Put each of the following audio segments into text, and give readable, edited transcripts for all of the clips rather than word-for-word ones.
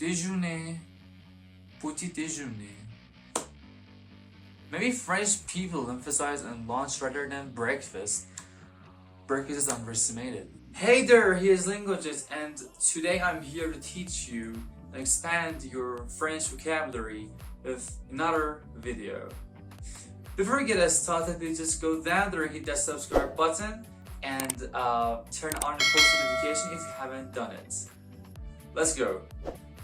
déjeuner, petit déjeuner. Maybe French people emphasize on lunch rather than breakfast. Breakfast is underestimated. Hey there, here's LingoJet, and today I'm here to teach you and expand your French vocabulary with another video. Before we get us started, please just go down there and hit that subscribe button and turn on the post notification if you haven't done it. Let's go.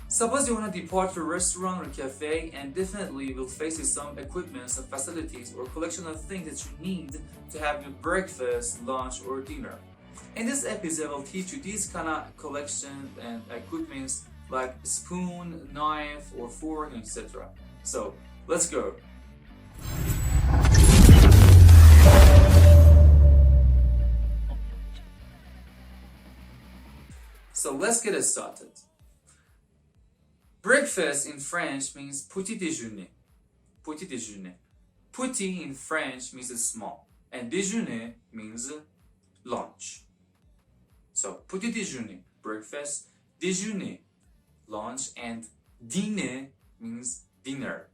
Suppose you want to depart to a restaurant or cafe and definitely will face with some equipment, some facilities or collection of things that you need to have your breakfast, lunch or dinner. In this episode, I'll teach you these kind of collection and equipments like spoon, knife or fork, etc. So let's go. So let's get it started. Breakfast in French means petit déjeuner. Petit déjeuner. Petit in French means small, and déjeuner means lunch. So petit déjeuner, breakfast, déjeuner, lunch, and dîner means dinner.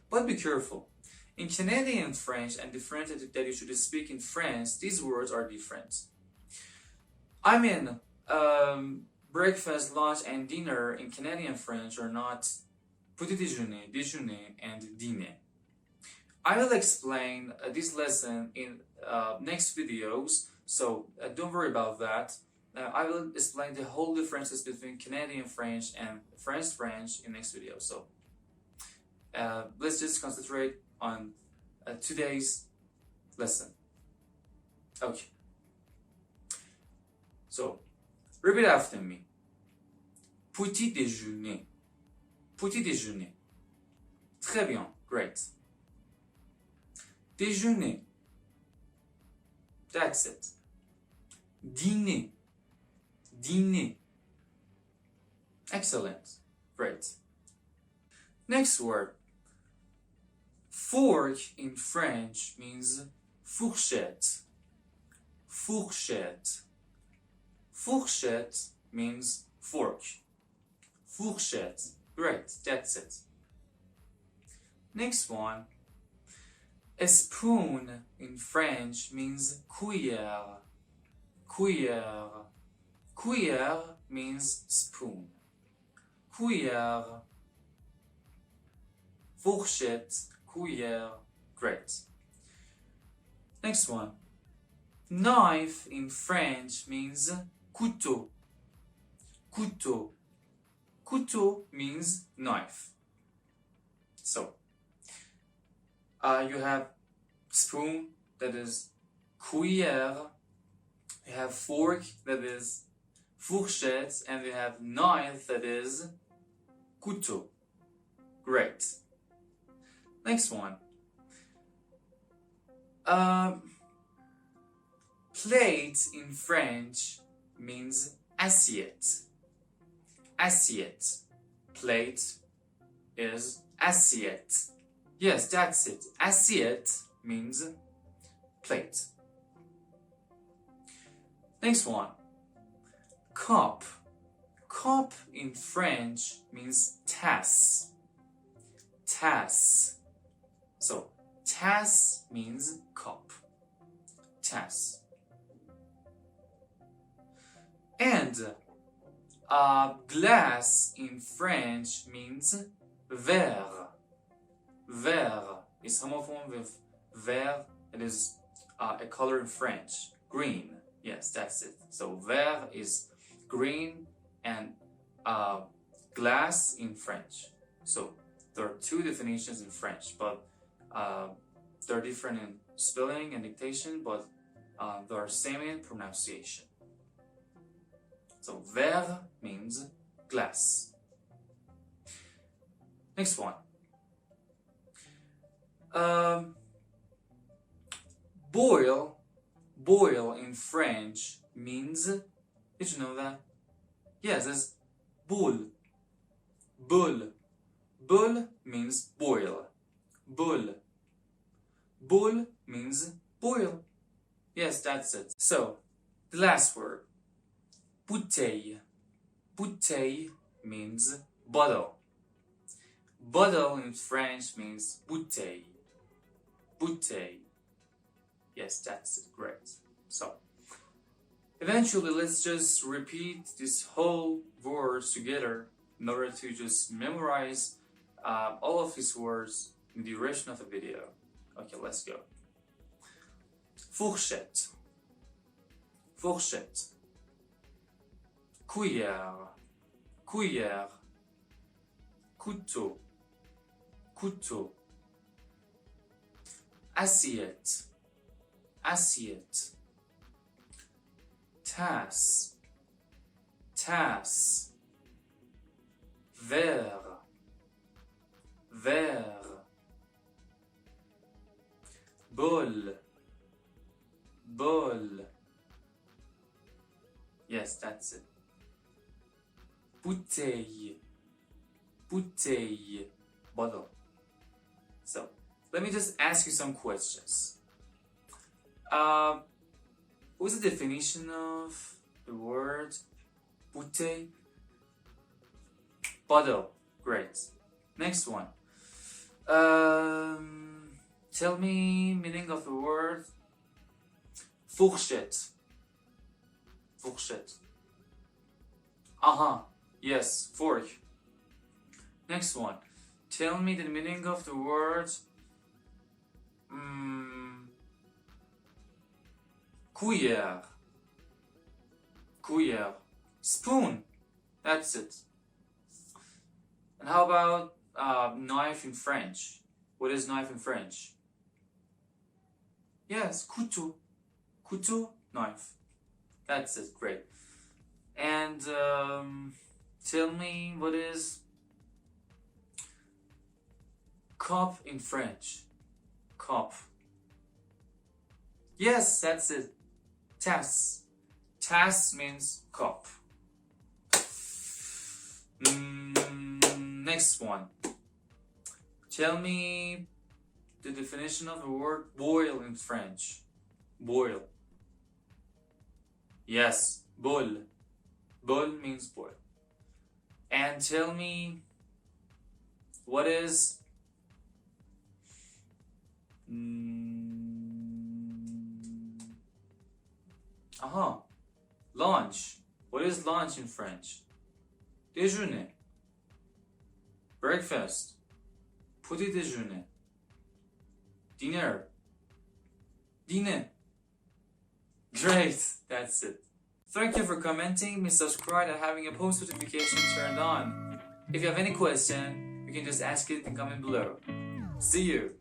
But be careful. In Canadian French and the French that you should speak in France, these words are different. I mean, breakfast, lunch, and dinner in Canadian French are not petit déjeuner, déjeuner, and dîner. I will explain this lesson in next videos, so don't worry about that. I will explain the whole differences between Canadian French and French French in next video. So let's just concentrate on today's lesson. Okay. So repeat after me. Petit déjeuner. Petit déjeuner. Très bien. Great. Déjeuner. That's it. Dîner. Dîner. Excellent. Great. Next word. Fork in French means fourchette. Fourchette. Fourchette means fork. Fourchette. Great, that's it. Next one. A spoon in French means cuillère. Cuillère. Cuillère means spoon. Cuillère. Fourchette. Cuillère. Great. Next one. Knife in French means couteau. Couteau. Couteau means knife. So, you have spoon, that is cuillère. You have fork, that is fourchette, and you have knife, that is couteau. Great. Next one. Plate in French means assiette. Assiette. Plate is assiette. Yes, that's it. Assiette means plate. Next one. Cup. Cup in French means tasse. Tasse. So, tasse means cup. Tasse. And glass in French means verre. Verre is homophone with vert. It is a color in French. Green. Yes, that's it. So verre is green and glass in French. So there are two definitions in French, but they're different in spelling and dictation, but they are same in pronunciation. So verre means glass. Next one. Boil. Boil in French means, did you know that? Yes, it's boule. Boule. Boule means boil. Boule. Boule means boil. Yes, that's it. So, the last word. Bouteille. Bouteille means bottle. Bottle in French means bouteille. Bouteille. Yes, that's it. Great. So, eventually, let's just repeat this whole words together in order to just memorize all of these words in the duration of the video. Okay, let's go. Fourchette. Fourchette. Cuillère. Cuillère. Couteau. Couteau. Assiette. Assiette. Tasse. Tasse. Verre. Verre. Bol. Bol. Yes, that's it. Bouteille. Bouteille. Bottle. So, let me just ask you some questions. What's the definition of the word bouteille? Bottle. Great. Next one. Tell me meaning of the word fourchette. Fourchette. Yes, fork. Next one. Tell me the meaning of the word cuillère. Cuillère. Spoon. That's it. And how about knife in French? What is knife in French? Yes, couteau. Couteau, knife. That's it. Great. And tell me what is cup in French? Cup. Yes, that's it. Tasse. Tasse means cup. Next one. Tell me the definition of the word boil in French. Boil. Yes, bol. Bol means boil. And tell me what is lunch. What is lunch in French? Déjeuner. Breakfast. Petit déjeuner. Dinner. Dîner. Great, that's it. Thank you for commenting, me subscribe and having a post notification turned on. If you have any question, you can just ask it in the comment below. See you.